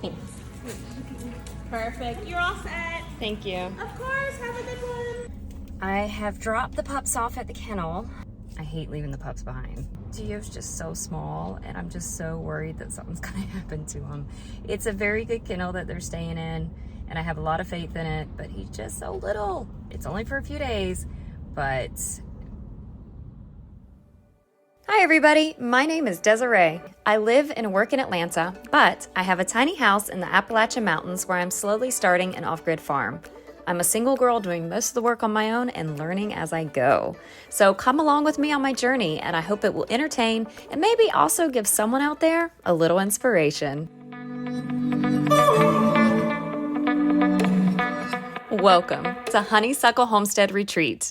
Thanks. Perfect. You're all set. Thank you. Of course. Have a good one. I have dropped the pups off at the kennel. I hate leaving the pups behind. Gio's just so small, and I'm just so worried that something's gonna happen to him. It's a very good kennel that they're staying in, and I have a lot of faith in it, but he's just so little. It's only for a few days, but... Hi everybody, my name is Desiree. I live and work in Atlanta, but I have a tiny house in the Appalachian Mountains where I'm slowly starting an off-grid farm. I'm a single girl doing most of the work on my own and learning as I go. So come along with me on my journey, and I hope it will entertain and maybe also give someone out there a little inspiration. Welcome to Honeysuckle Homestead Retreat.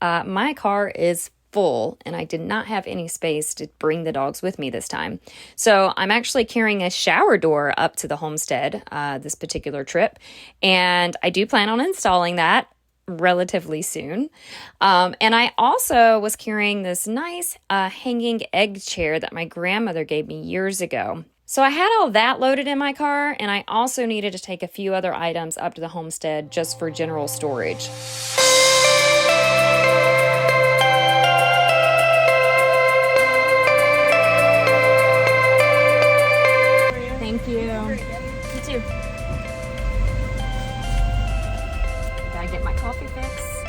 My car is full and I did not have any space to bring the dogs with me this time. So I'm actually carrying a shower door up to the homestead this particular trip, and I do plan on installing that relatively soon. And I also was carrying this nice hanging egg chair that my grandmother gave me years ago. So I had all that loaded in my car, and I also needed to take a few other items up to the homestead just for general storage. Thank you. You too. Gotta get my coffee fix.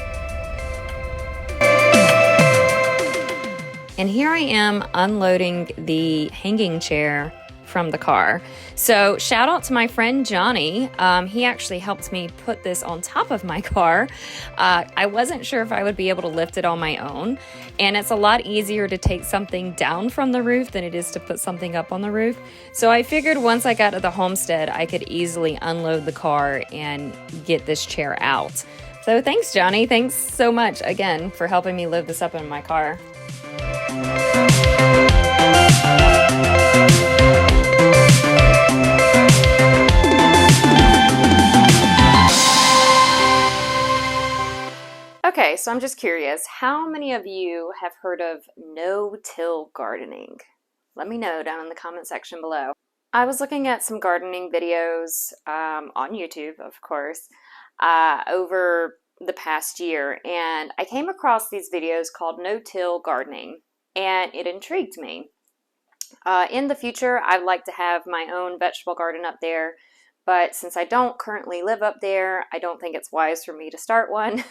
And here I am unloading the hanging chair from the car. So shout out to my friend Johnny. He actually helped me put this on top of my car. I wasn't sure if I would be able to lift it on my own, and it's a lot easier to take something down from the roof than it is to put something up on the roof. So I figured once I got to the homestead, I could easily unload the car and get this chair out. So thanks, Johnny. Thanks so much again for helping me load this up in my car. Okay, so I'm just curious, how many of you have heard of no-till gardening? Let me know down in the comment section below. I was looking at some gardening videos on YouTube, of course, over the past year, and I came across these videos called no-till gardening, and it intrigued me. In the future, I'd like to have my own vegetable garden up there, but since I don't currently live up there, I don't think it's wise for me to start one.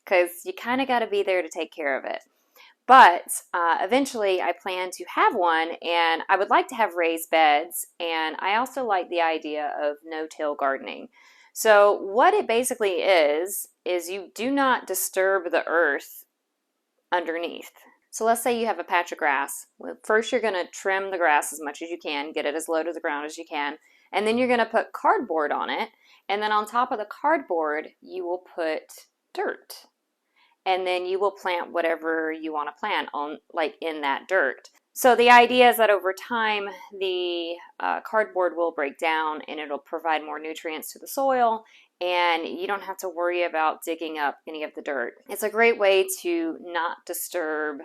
Because you kind of got to be there to take care of it. But eventually I plan to have one, and I would like to have raised beds, and I also like the idea of no-till gardening. So what it basically is you do not disturb the earth underneath. So let's say you have a patch of grass. Well, first you're going to trim the grass as much as you can, get it as low to the ground as you can, and then you're going to put cardboard on it, and then on top of the cardboard you will put dirt, and then you will plant whatever you want to plant on, like in that dirt. So the idea is that over time the cardboard will break down and it'll provide more nutrients to the soil, and you don't have to worry about digging up any of the dirt. It's a great way to not disturb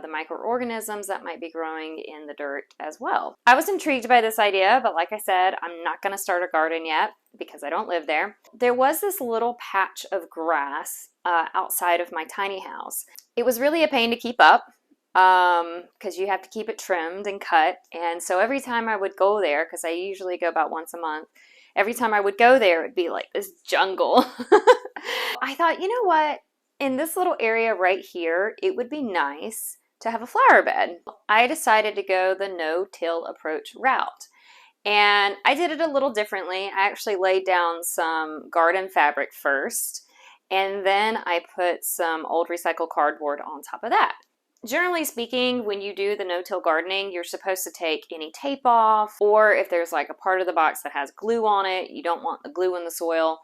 the microorganisms that might be growing in the dirt as well. I was intrigued by this idea, but like I said, I'm not going to start a garden yet because I don't live there. There was this little patch of grass outside of my tiny house. It was really a pain to keep up because you have to keep it trimmed and cut. And so every time I would go there, because I usually go about once a month, every time I would go there, it'd be like this jungle. I thought, you know what? In this little area right here, it would be nice to have a flower bed. I decided to go the no-till approach route. And I did it a little differently. I actually laid down some garden fabric first, and then I put some old recycled cardboard on top of that. Generally speaking, when you do the no-till gardening, you're supposed to take any tape off, or if there's like a part of the box that has glue on it, you don't want the glue in the soil.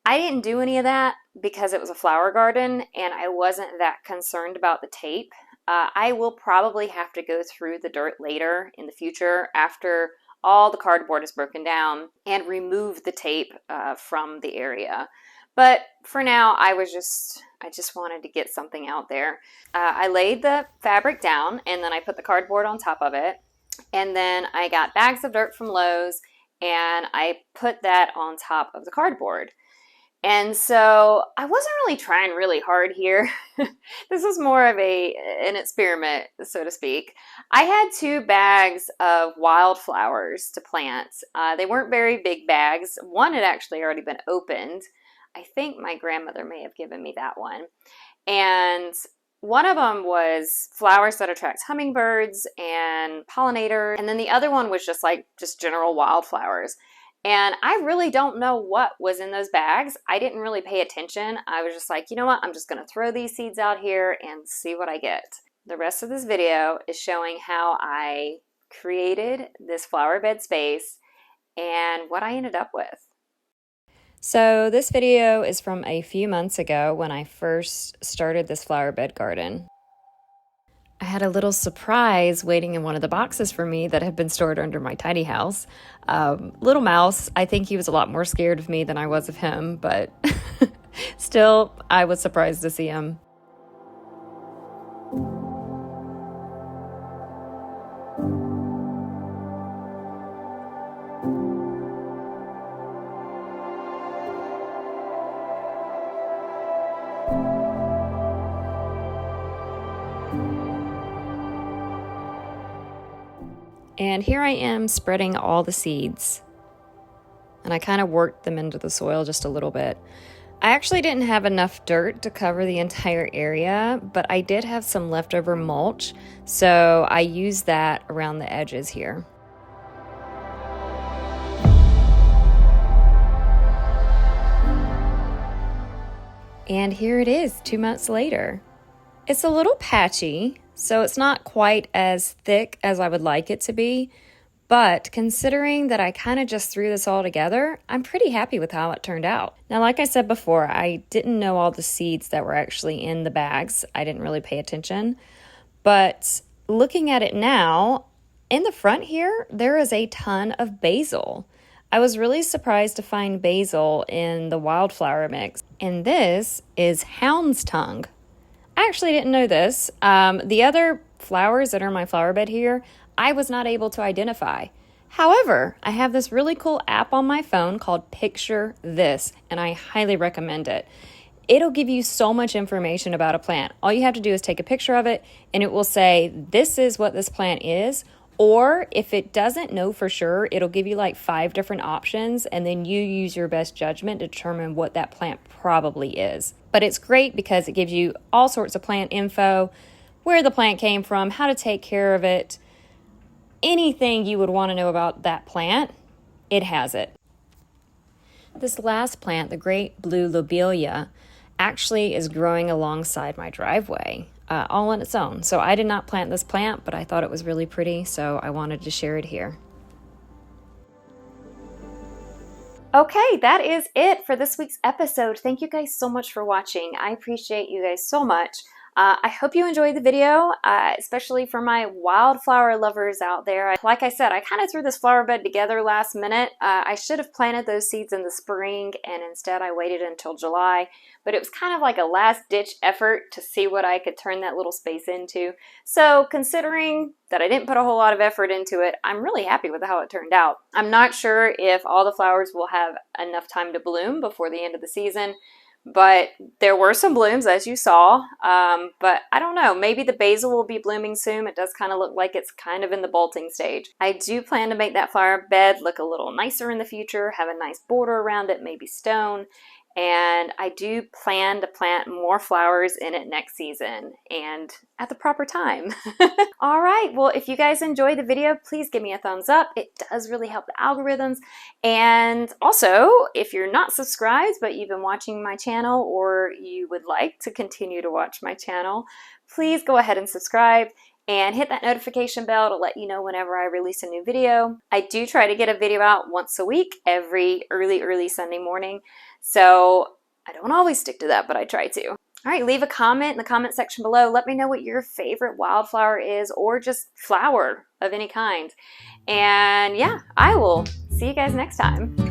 I didn't do any of that because it was a flower garden and I wasn't that concerned about the tape. I will probably have to go through the dirt later in the future after all the cardboard is broken down and remove the tape from the area. But for now, I just wanted to get something out there. I laid the fabric down and then I put the cardboard on top of it. And then I got bags of dirt from Lowe's and I put that on top of the cardboard. And so I wasn't really trying really hard here. This was more of an experiment, so to speak. I had 2 bags of wildflowers to plant. They weren't very big bags. One had actually already been opened. I think my grandmother may have given me that one. And one of them was flowers that attract hummingbirds and pollinators. And then the other one was just general wildflowers. And I really don't know what was in those bags. I didn't really pay attention. I was just like, you know what? I'm just going to throw these seeds out here and see what I get. The rest of this video is showing how I created this flower bed space and what I ended up with. So this video is from a few months ago when I first started this flower bed garden. I had a little surprise waiting in one of the boxes for me that had been stored under my tiny house. Little mouse, I think he was a lot more scared of me than I was of him, but still, I was surprised to see him. And here I am spreading all the seeds. And I kind of worked them into the soil just a little bit. I actually didn't have enough dirt to cover the entire area, but I did have some leftover mulch, so I used that around the edges here. And here it is 2 months later. It's a little patchy, so it's not quite as thick as I would like it to be, but considering that I kind of just threw this all together, I'm pretty happy with how it turned out. Now, like I said before, I didn't know all the seeds that were actually in the bags. I didn't really pay attention, but looking at it now, in the front here, there is a ton of basil. I was really surprised to find basil in the wildflower mix, and this is hound's tongue. I actually didn't know this. The other flowers that are in my flower bed here, I was not able to identify. However, I have this really cool app on my phone called Picture This, and I highly recommend it. It'll give you so much information about a plant. All you have to do is take a picture of it, and it will say, this is what this plant is. Or if it doesn't know for sure, it'll give you like 5 different options, and then you use your best judgment to determine what that plant probably is. But it's great because it gives you all sorts of plant info, where the plant came from, how to take care of it, anything you would want to know about that plant, it has it. This last plant, the great blue lobelia, actually is growing alongside my driveway. All on its own. So I did not plant this plant, but I thought it was really pretty, so I wanted to share it here. Okay, that is it for this week's episode. Thank you guys so much for watching. I appreciate you guys so much. I hope you enjoyed the video, especially for my wildflower lovers out there. Like I said, I kind of threw this flower bed together last minute. I should have planted those seeds in the spring, and instead I waited until July. But it was kind of like a last-ditch effort to see what I could turn that little space into. So considering that I didn't put a whole lot of effort into it, I'm really happy with how it turned out. I'm not sure if all the flowers will have enough time to bloom before the end of the season, but there were some blooms, as you saw, but I don't know, maybe the basil will be blooming soon. It does kind of look like it's kind of in the bolting stage. I do plan to make that flower bed look a little nicer in the future, have a nice border around it, maybe stone, and I do plan to plant more flowers in it next season and at the proper time. All right, well, if you guys enjoyed the video, please give me a thumbs up. It does really help the algorithms. And also, if you're not subscribed, but you've been watching my channel or you would like to continue to watch my channel, please go ahead and subscribe and hit that notification bell to let you know whenever I release a new video. I do try to get a video out once a week, every early Sunday morning. So I don't always stick to that, but I try to. All right, leave a comment in the comment section below. Let me know what your favorite wildflower is, or just flower of any kind. And yeah, I will see you guys next time.